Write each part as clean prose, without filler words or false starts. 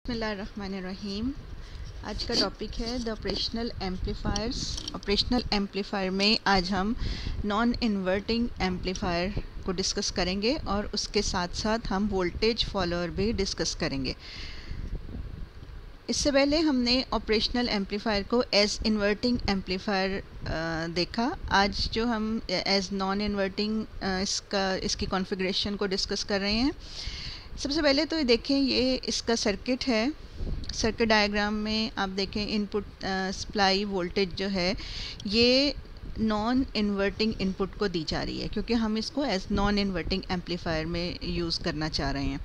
बिस्मिल्लाहिर्रहमानिर्रहीम। आज का टॉपिक है the operational amplifiers. Operational amplifier में आज हम नॉन इन्वर्टिंग एम्पलीफायर को डिस्कस करेंगे और उसके साथ साथ हम वोल्टेज फॉलोअर भी डिस्कस करेंगे। इससे पहले हमने ऑपरेशनल एम्पलीफायर को एज इन्वर्टिंग एम्पलीफायर देखा। आज जो हम एज नॉन इन्वर्टिंग इसकी कॉन्फ़िगरेशन को डिस्कस कर रहे हैं। सबसे पहले तो देखें, ये इसका सर्किट है। सर्किट डायग्राम में आप देखें इनपुट सप्लाई वोल्टेज जो है ये नॉन इन्वर्टिंग इनपुट को दी जा रही है, क्योंकि हम इसको एज नॉन इन्वर्टिंग एम्पलीफायर में यूज़ करना चाह रहे हैं।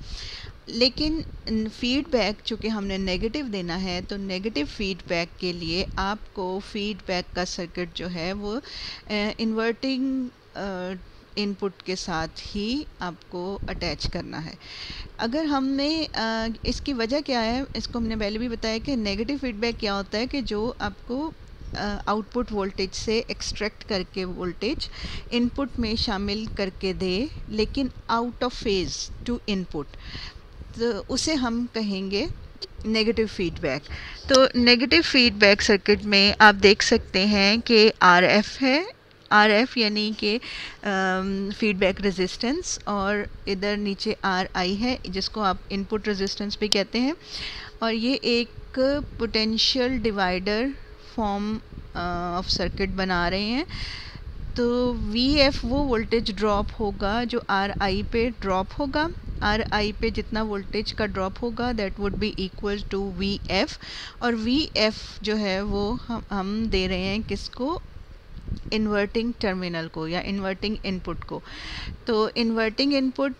लेकिन फीडबैक चूँकि हमने नेगेटिव देना है, तो नेगेटिव फीडबैक के लिए आपको फीडबैक का सर्किट जो है वो इन्वर्टिंग इनपुट के साथ ही आपको अटैच करना है। अगर हमने इसकी वजह क्या है, इसको हमने पहले भी बताया कि नेगेटिव फीडबैक क्या होता है कि जो आपको आउटपुट वोल्टेज से एक्सट्रैक्ट करके वोल्टेज इनपुट में शामिल करके दे, लेकिन out of phase two input, तो उसे हम कहेंगे नेगेटिव फीडबैक। तो नेगेटिव फीडबैक सर्किट में आप देख सकते हैं कि RF है, RF यानी कि फीडबैक रेजिस्टेंस, और इधर नीचे RI है जिसको आप इनपुट रेजिस्टेंस भी कहते हैं। और ये एक potential divider form of circuit बना रहे हैं। तो VF वो वोल्टेज ड्रॉप होगा जो RI पे ड्रॉप होगा। RI पे जितना वोल्टेज का ड्रॉप होगा that would be equal to VF, और VF जो है वो हम दे रहे हैं किसको, इन्वर्टिंग टर्मिनल को या इन्वर्टिंग इनपुट को। तो इन्वर्टिंग इनपुट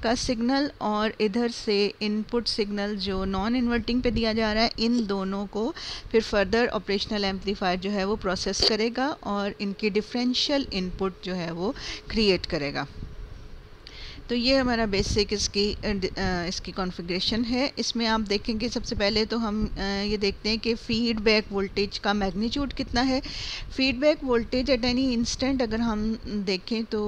का सिग्नल और इधर से इनपुट सिग्नल जो नॉन इन्वर्टिंग पे दिया जा रहा है, इन दोनों को फिर फर्दर ऑपरेशनल एम्पलीफायर जो है वो प्रोसेस करेगा और इनकी डिफरेंशियल इनपुट जो है वो क्रिएट करेगा। तो ये हमारा बेसिक इसकी कॉन्फ़िगरेशन है। इसमें आप देखेंगे सबसे पहले तो हम ये देखते हैं कि फीडबैक वोल्टेज का मैग्नीट्यूड कितना है। Feedback voltage at any instant अगर हम देखें तो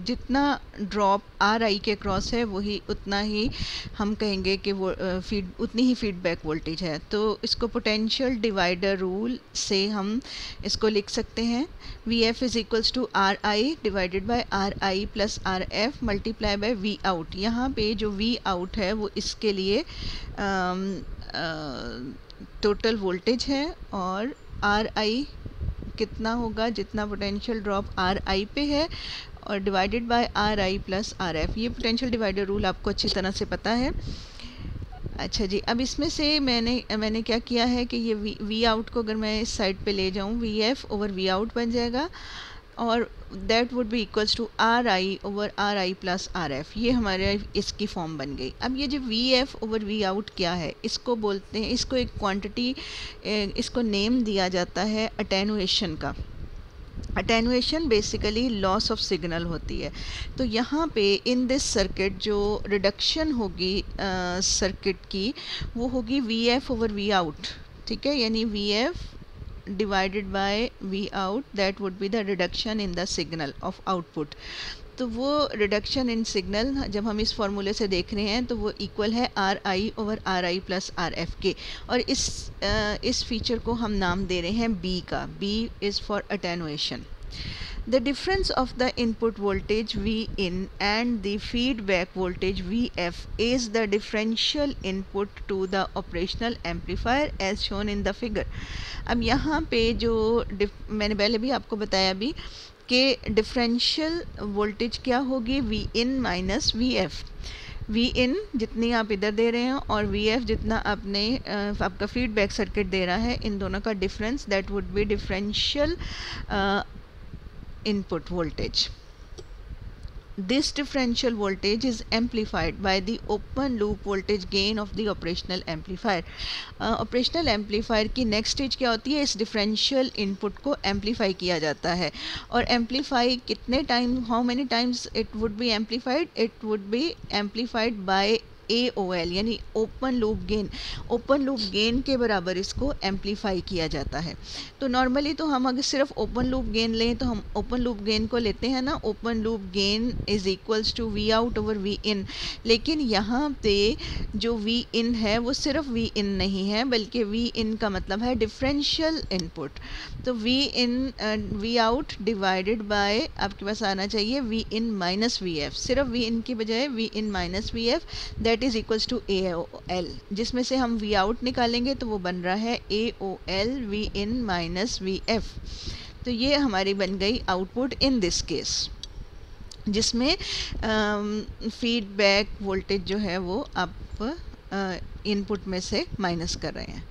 जितना ड्रॉप RI के क्रॉस है वही उतना ही हम कहेंगे कि वो उतनी ही फीडबैक वोल्टेज है। तो इसको पोटेंशियल डिवाइडर रूल से हम इसको लिख सकते हैं। VF is equals to RI divided by RI plus RF multiply by V out. यहाँ पे जो V आउट है वो इसके लिए टोटल वोल्टेज है, और RI कितना होगा, जितना पोटेंशियल ड्रॉप RI पे है, और divided by RI plus RF। ये पोटेंशियल डिवाइडर रूल आपको अच्छी तरह से पता है। अच्छा जी, अब इसमें से मैंने क्या किया है कि ये V आउट को अगर मैं इस साइड पे ले जाऊँ, VF ओवर V आउट बन जाएगा, और that would be equals to RI over RI plus RF। ये हमारे इसकी फॉर्म बन गई। अब ये जो VF ओवर V आउट क्या है, इसको बोलते हैं, इसको एक क्वांटिटी, इसको नेम दिया जाता है अटेनुएशन का। Attenuation basically loss of signal होती है। तो यहाँ पे इन दिस सर्किट जो रिडक्शन होगी सर्किट की, वो होगी VF ओवर V आउट। ठीक है, यानी VF divided by V out, that would be the reduction in the signal of output। तो वो रिडक्शन इन सिग्नल जब हम इस फॉर्मूले से देख रहे हैं तो वो इक्वल है RI over RI plus RF के, और इस फीचर को हम नाम दे रहे हैं B का। B is for attenuation. The difference of the input voltage Vin and the feedback voltage Vf is the differential input to the operational amplifier as shown in the figure। अब यहाँ पे जो मैंने पहले भी आपको बताया भी कि डिफरेंशियल वोल्टेज क्या होगी, Vin माइनस VF। Vin जितनी आप इधर दे रहे हैं और VF जितना आपका फीडबैक सर्किट दे रहा है, इन दोनों का difference, that would B differential input voltage। This differential voltage is amplified by the open loop voltage gain of the operational amplifier। operational amplifier की next stage क्या होती है, इस differential input को amplify किया जाता है। और amplify कितने time, how many times it would be amplified, it would be amplified by AOL यानी open loop gain, open loop gain के बराबर इसको एम्पलीफाई किया जाता है। तो नॉर्मली तो हम अगर सिर्फ ओपन लूप गेन लें तो हम ओपन लूप गेन को लेते हैं ना, open loop gain is equals to V out over V in, लेकिन यहाँ पे जो वी इन है वो सिर्फ वी इन नहीं है, बल्कि वी इन का मतलब है डिफरेंशियल इनपुट। तो V in V out divided by आपके पास आना चाहिए V in minus V F, सिर्फ वी इन की बजाय V in minus V F, that is equals to A O L, जिसमें से हम वी आउट निकालेंगे तो वो बन रहा है ए O L V in minus V F. तो ये हमारी बन गई आउटपुट इन दिस केस, जिसमें फीडबैक वोल्टेज जो है वो आप इनपुट में से माइनस कर रहे हैं।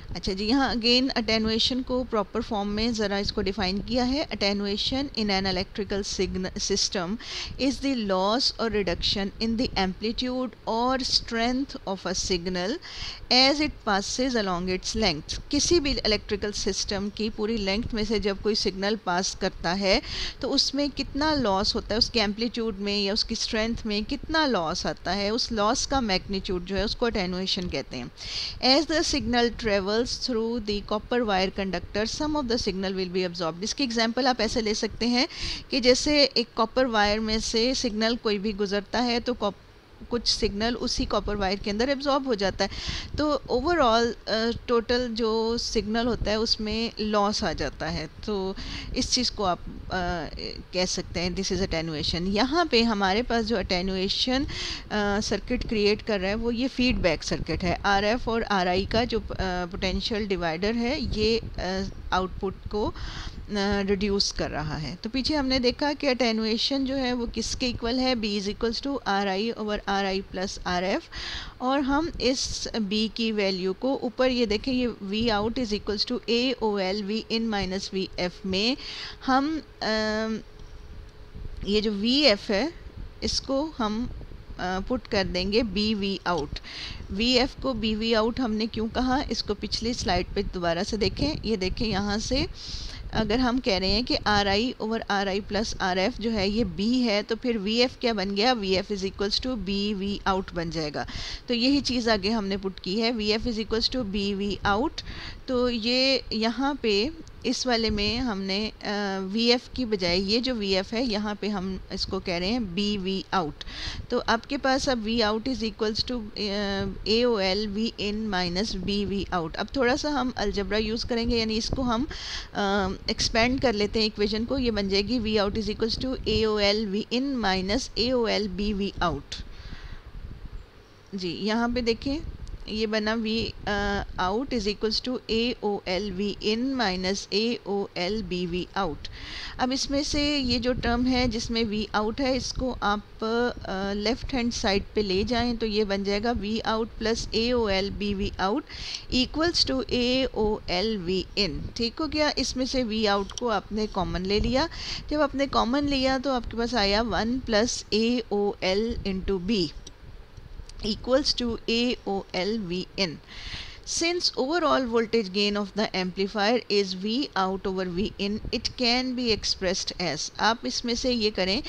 अच्छा जी, यहाँ अगेन अटेनुएशन को प्रॉपर फॉर्म में ज़रा इसको डिफाइन किया है। Attenuation in an electrical system is the loss or reduction in the amplitude or strength of a signal as it passes along its length. किसी भी इलेक्ट्रिकल सिस्टम की पूरी लेंथ में से जब कोई सिग्नल पास करता है तो उसमें कितना लॉस होता है, उसके एम्पलीट्यूड में या उसकी स्ट्रेंथ में कितना लॉस आता है, उस लॉस का मैग्नीट्यूड जो है उसको अटेनुएशन कहते हैं। As the signal travels through the copper wire conductor some of the signal will be absorbed। इसकी एग्जांपल आप ऐसे ले सकते हैं कि जैसे एक कॉपर वायर में से सिग्नल कोई भी गुजरता है तो कुछ सिग्नल उसी कॉपर वायर के अंदर एब्जॉर्ब हो जाता है, तो ओवरऑल टोटल जो सिग्नल होता है उसमें लॉस आ जाता है। तो इस चीज़ को आप कह सकते हैं दिस इज़ अटेनुएशन। यहाँ पे हमारे पास जो अटेनुएशन सर्किट क्रिएट कर रहा है वो ये फीडबैक सर्किट है। RF और RI का जो पोटेंशियल डिवाइडर है ये आउटपुट को रिड्यूस कर रहा है। तो पीछे हमने देखा कि अटेनुएशन जो है वो किसके इक्वल है, B is equals to RI over RI plus RF, और हम इस B की वैल्यू को ऊपर ये देखें, ये V out is equals to AOL V in minus VF में हम ये जो VF है इसको हम पुट कर देंगे BV आउट। VF को BV आउट हमने क्यों कहा, इसको पिछली स्लाइड पे दोबारा से देखें। ये देखें, यहाँ से अगर हम कह रहे हैं कि RI over RI plus RF जो है ये B है, तो फिर VF क्या बन गया, VF is equals to BV out बन जाएगा। तो यही चीज़ आगे हमने पुट की है, VF is equals to BV out. तो ये यहाँ पे इस वाले में हमने VF की बजाय ये जो VF है यहाँ पे हम इसको कह रहे हैं BV आउट। तो आपके पास अब V out is equals to AOL V in minus BV out. अब थोड़ा सा हम अलजबरा यूज़ करेंगे, यानी इसको हम एक्सपेंड कर लेते हैं इक्वेशन को। ये बन जाएगी V out is equals to AOL V in minus AOL BV out. जी, यहाँ पे देखें ये बना V out is equals to AOL V in minus AOL BV out. अब इसमें से ये जो टर्म है जिसमें V आउट है इसको आप लेफ्ट हैंड साइड पे ले जाएं तो ये बन जाएगा V out plus AOL BV out equals to AOL V in. ठीक हो गया, इसमें से V आउट को आपने कॉमन ले लिया। जब आपने कॉमन लिया तो आपके पास आया 1 plus AOL into B equals to AOL V in. Since overall voltage gain of the amplifier is V out over V in, it can be expressed as, आप इसमें से ये करें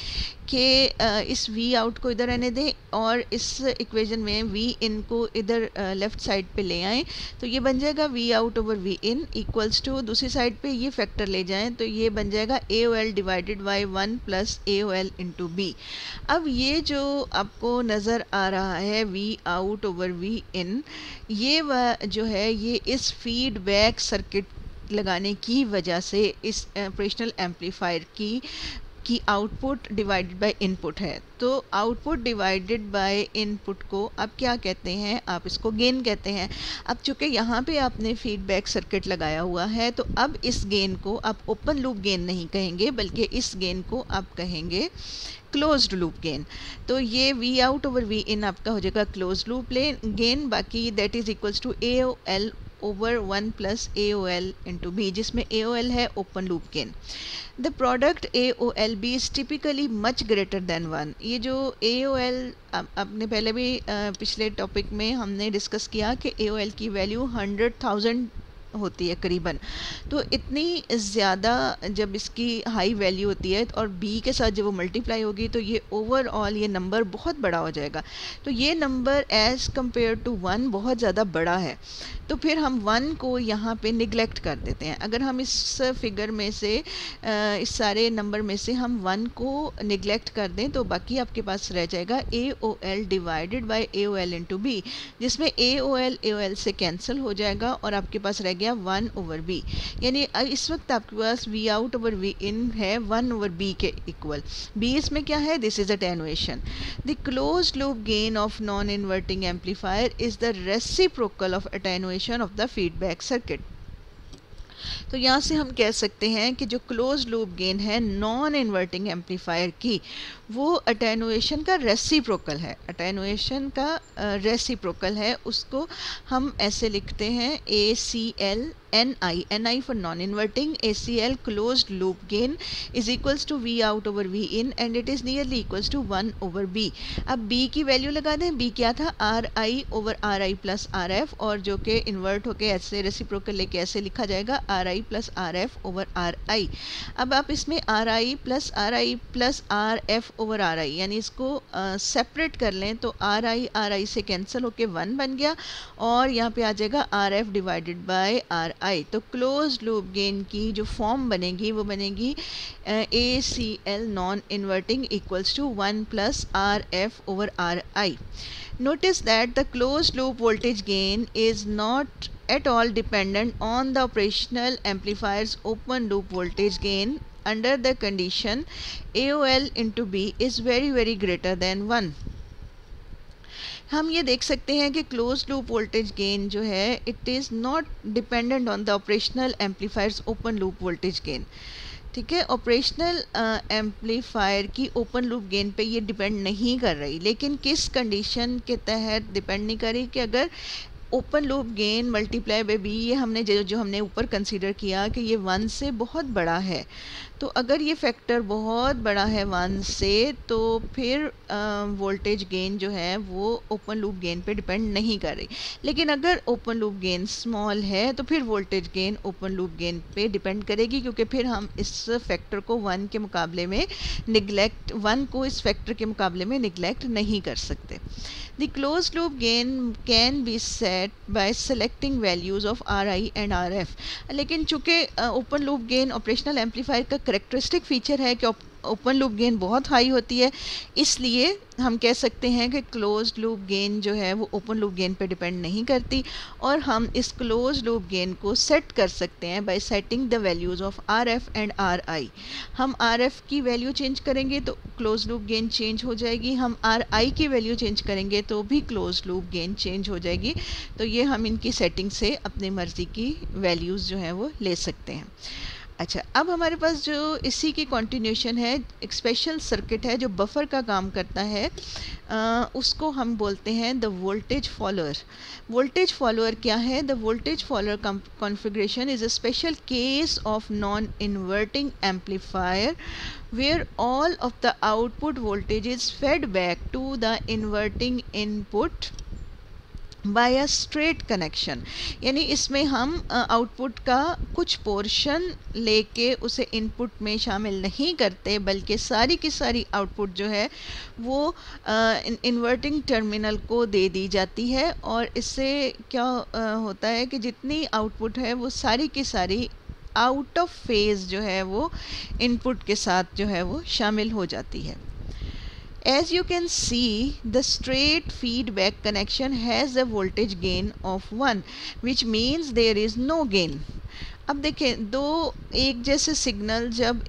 कि इस V आउट को इधर रहने दें और इस इक्वेशन में V in को इधर लेफ़्ट साइड पे ले आएँ, तो ये बन जाएगा V out over V in equals to दूसरी साइड पे ये फैक्टर ले जाएं तो ये बन जाएगा AOL divided bye 1 plus AOL into B। अब ये जो आपको नज़र आ रहा है V out over V in, ये जो है ये इस फीडबैक सर्किट लगाने की वजह से इस ऑपरेशनल एम्पलीफायर की आउटपुट डिवाइडेड बाय इनपुट है। तो आउटपुट डिवाइडेड बाय इनपुट को आप क्या कहते हैं, आप इसको गेन कहते हैं। अब चूँकि यहाँ पे आपने फीडबैक सर्किट लगाया हुआ है तो अब इस गेन को आप ओपन लूप गेन नहीं कहेंगे, बल्कि इस गेन को आप कहेंगे क्लोज्ड लूप गेन। तो ये V out over V in आपका हो जाएगा क्लोज्ड लूप गेन, बाकी that is equals to AOL over 1 plus AOL into B, जिसमें AOL है open loop gain. The product AOL B is typically much greater than 1। ये जो AOL आपने पहले भी पिछले टॉपिक में हमने डिस्कस किया कि AOL की वैल्यू 100,000 होती है करीबन। तो इतनी ज़्यादा जब इसकी हाई वैल्यू होती है और b के साथ जब वो मल्टीप्लाई होगी तो ये ओवरऑल ये नंबर बहुत बड़ा हो जाएगा। तो ये नंबर एज़ कंपेयर टू 1 बहुत ज़्यादा बड़ा है, तो फिर हम 1 को यहाँ पे निगलेक्ट कर देते हैं। अगर हम इस फिगर में से इस सारे नंबर में से हम 1 को निगलेक्ट कर दें तो बाकी आपके पास रह जाएगा AOL divided by AOL into B, जिसमें AOL से कैंसिल हो जाएगा और आपके पास रह गया 1/b। यानी इस वक्त आपके पास V आउट ओवर V इन है 1/b के इक्वल। b इसमें क्या है? This is attenuation. The closed loop gain of non inverting amplifier is the reciprocal of attenuation of the feedback circuit. तो यहाँ से हम कह सकते हैं कि जो क्लोज लूप गेन है नॉन इन्वर्टिंग एम्पलीफायर की, वो अटेनुएशन का रेसिप्रोकल है। अटेनुएशन का रेसिप्रोकल है, उसको हम ऐसे लिखते हैं ACL NI for non inverting, ACL closed loop gain is equals to V out over V in and it is nearly equals to 1/b। अब b की वैल्यू लगा दें। b क्या था? RI over RI plus RF, और जो कि invert होके ऐसे रेसिप्रोकल लेके ऐसे लिखा जाएगा RI plus RF over RI। अब आप इसमें RI plus RF over RI यानी इसको सेपरेट कर लें तो RI से कैंसिल होके 1 बन गया और यहाँ पे आ जाएगा RF डिवाइडेड बाय RI। तो क्लोज लूप गेन की जो फॉर्म बनेगी वो बनेगी ACL non inverting equals to 1 plus RF over RI। Notice that the closed loop voltage gain is not at all dependent on the operational amplifier's open loop voltage gain under the condition AOL into B is very greater than 1। हम ये देख सकते हैं कि close loop voltage gain जो है it is not dependent on the operational amplifiers open loop voltage gain. ठीक है, ऑपरेशनल एम्पलीफायर की ओपन लूप गेन पे ये डिपेंड नहीं कर रही, लेकिन किस कंडीशन के तहत डिपेंड नहीं कर रही कि अगर open loop gain multiply by B, ये हमने जो हमने ऊपर कंसीडर किया कि ये 1 से बहुत बड़ा है, तो अगर ये फैक्टर बहुत बड़ा है 1 से तो फिर वोल्टेज गेन जो है वो ओपन लूप गेन पे डिपेंड नहीं कर रही। लेकिन अगर ओपन लूप गेन स्मॉल है तो फिर voltage gain open loop gain पे डिपेंड करेगी, क्योंकि फिर हम इस फैक्टर को 1 के मुकाबले में निगलेक्ट 1 को इस फैक्टर के मुकाबले में निगलेक्ट नहीं कर सकते। The closed loop gain can be set by selecting values of RI and RF। लेकिन चूँकि open loop gain operational amplifier का करेक्टरिस्टिक फीचर है कि ओपन लूप गेन बहुत हाई होती है, इसलिए हम कह सकते हैं कि क्लोज्ड लूप गेन जो है वो ओपन लूप गेन पे डिपेंड नहीं करती, और हम इस क्लोज्ड लूप गेन को सेट कर सकते हैं bye setting the values of RF and RI। हम RF की वैल्यू चेंज करेंगे तो क्लोज्ड लूप गेन चेंज हो जाएगी, हम RI की वैल्यू चेंज करेंगे तो भी क्लोज्ड लूप गेन चेंज हो जाएगी। तो ये हम इनकी सेटिंग से अपनी मर्ज़ी की वैल्यूज़ जो हैं वो ले सकते हैं। अच्छा, अब हमारे पास जो इसी की कंटिन्यूशन है, एक स्पेशल सर्किट है जो बफर का काम करता है, उसको हम बोलते हैं the voltage follower. Voltage follower क्या है? The voltage follower configuration is a special case of non inverting amplifier where all of the output voltage is fed back to the inverting input by a straight connection। यानी इसमें हम output का कुछ portion लेके उसे input में शामिल नहीं करते, बल्कि सारी की सारी आउटपुट जो है वो इन्वर्टिंग टर्मिनल को दे दी जाती है, और इससे क्या होता है कि जितनी आउटपुट है वो सारी की सारी आउट ऑफ फेज जो है वो इनपुट के साथ जो है वो शामिल हो जाती है। As you can see, the straight feedback connection has a voltage gain of 1, which means there is no gain। अब देखें, दो एक जैसे सिग्नल जब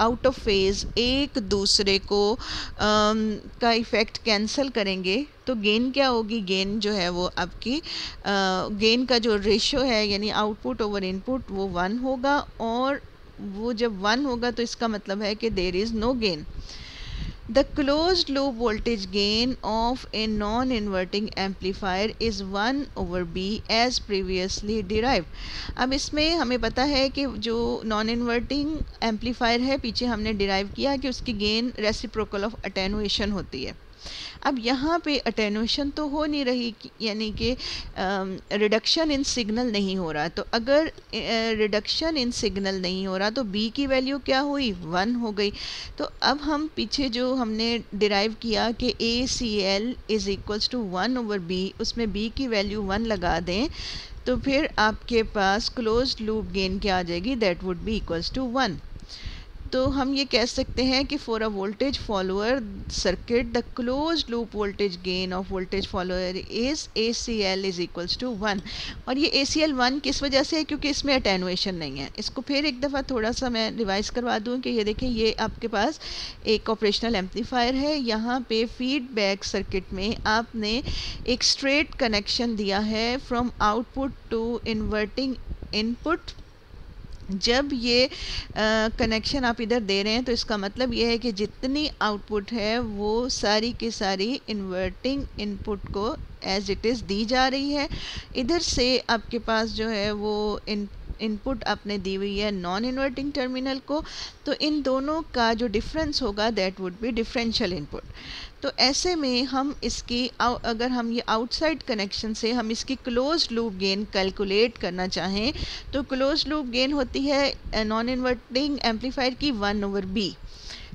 आउट ऑफ फेज एक दूसरे को का इफ़ेक्ट कैंसिल करेंगे तो गेन क्या होगी? गेन जो है वो आपकी गेन का जो रेशो है यानी आउटपुट ओवर इनपुट वो 1 होगा, और वो जब 1 होगा तो इसका मतलब है कि there is no gain. The closed loop voltage gain of a non-inverting amplifier is 1/b as previously derived। अब इसमें हमें पता है कि जो नॉन इन्वर्टिंग एम्पलीफायर है, पीछे हमने डिराइव किया कि उसकी गेन रेसिप्रोकल ऑफ अटेनुएशन होती है। अब यहाँ पे अटेनुएशन तो हो नहीं रही, यानी कि रिडक्शन इन सिग्नल नहीं हो रहा। तो अगर रिडक्शन इन सिग्नल नहीं हो रहा तो b की वैल्यू क्या हुई, 1 हो गई। तो अब हम पीछे जो हमने डिराइव किया कि ACL is equals to 1/b, उसमें b की वैल्यू 1 लगा दें, तो फिर आपके पास क्लोज्ड लूप गेन क्या आ जाएगी, that would be equals to 1। तो हम ये कह सकते हैं कि for a voltage follower circuit the closed loop voltage gain of voltage follower is ACL is equals to 1। और ये ACL 1 किस वजह से है, क्योंकि इसमें अटेनुएशन नहीं है। इसको फिर एक दफ़ा थोड़ा सा मैं रिवाइज करवा दूं कि ये देखें, ये आपके पास एक ऑपरेशनल एम्पलीफायर है। यहाँ पे फीडबैक सर्किट में आपने एक स्ट्रेट कनेक्शन दिया है from output to inverting input. जब ये कनेक्शन आप इधर दे रहे हैं तो इसका मतलब ये है कि जितनी आउटपुट है वो सारी की सारी इन्वर्टिंग इनपुट को एज इट इज़ दी जा रही है। इधर से आपके पास जो है वो इनपुट आपने दी हुई है नॉन इन्वर्टिंग टर्मिनल को। तो इन दोनों का जो डिफरेंस होगा that would B differential input. तो ऐसे में हम इसकी अगर हम ये आउटसाइड कनेक्शन से हम इसकी क्लोज लूप गेन कैलकुलेट करना चाहें तो क्लोज लूप गेन होती है नॉन इन्वर्टिंग एम्पलीफायर की 1/b।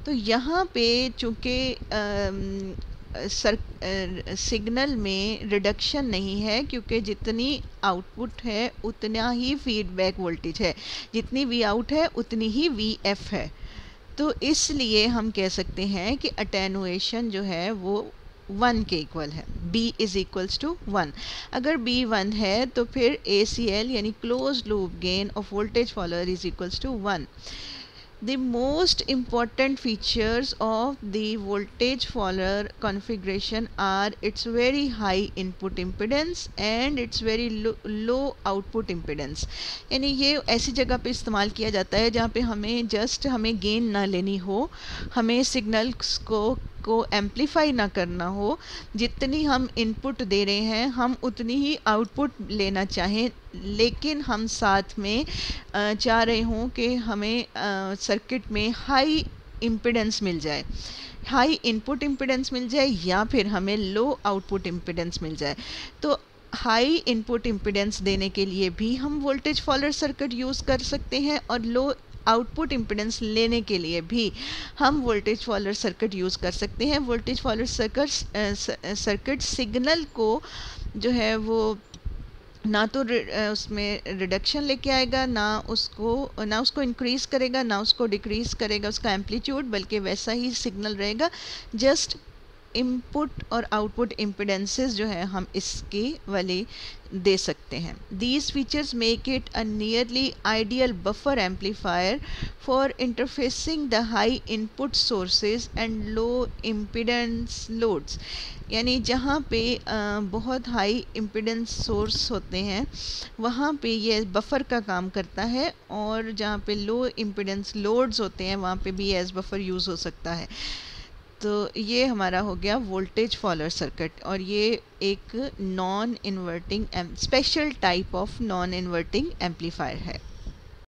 तो यहाँ पे चूँकि सिग्नल में रिडक्शन नहीं है, क्योंकि जितनी आउटपुट है उतना ही फीडबैक वोल्टेज है, जितनी वी आउट है उतनी ही VF है। तो इसलिए हम कह सकते हैं कि अटेनुएशन जो है वो 1 के इक्वल है, b इज़ इक्वल्स टू 1। अगर b 1 है तो फिर ACL यानी close loop gain of voltage follower is equals to 1। The most important features of the voltage follower configuration are its very high input impedance and its very low output impedance। यानी ये ऐसी जगह पे इस्तेमाल किया जाता है जहाँ पे हमें गेन ना लेनी हो, हमें सिग्नल्स को एम्पलीफाई ना करना हो। जितनी हम इनपुट दे रहे हैं हम उतनी ही आउटपुट लेना चाहें, लेकिन हम साथ में चाह रहे हों कि हमें सर्किट में हाई इम्पिडेंस मिल जाए, हाई इनपुट इम्पिडेंस मिल जाए, या फिर हमें लो आउटपुट इम्पिडेंस मिल जाए। तो हाई इनपुट इम्पिडेंस देने के लिए भी हम वोल्टेज फॉलोअर सर्किट यूज़ कर सकते हैं, और लो आउटपुट इम्पिडेंस लेने के लिए भी हम वोल्टेज फॉलोअर सर्किट यूज़ कर सकते हैं। वोल्टेज फॉलोअर सर्किट सिग्नल को जो है वो ना तो उसमें रिडक्शन लेके आएगा, ना उसको इंक्रीज़ करेगा, ना उसको डिक्रीज़ करेगा उसका एम्पलीट्यूड, बल्कि वैसा ही सिग्नल रहेगा। जस्ट इनपुट और आउटपुट इम्पिडेंसेस जो है हम इसके वाले दे सकते हैं। These features make it a nearly ideal buffer amplifier for interfacing the high input sources and low impedance loads। यानी जहाँ पे बहुत हाई इम्पिडेंस सोर्स होते हैं वहाँ पे ये बफ़र का काम करता है, और जहाँ पे लो इम्पिडेंस लोड्स होते हैं वहाँ पे भी एज बफ़र यूज़ हो सकता है। तो ये हमारा हो गया वोल्टेज फॉलोअर सर्किट, और ये एक non inverting special type of non inverting amplifier है।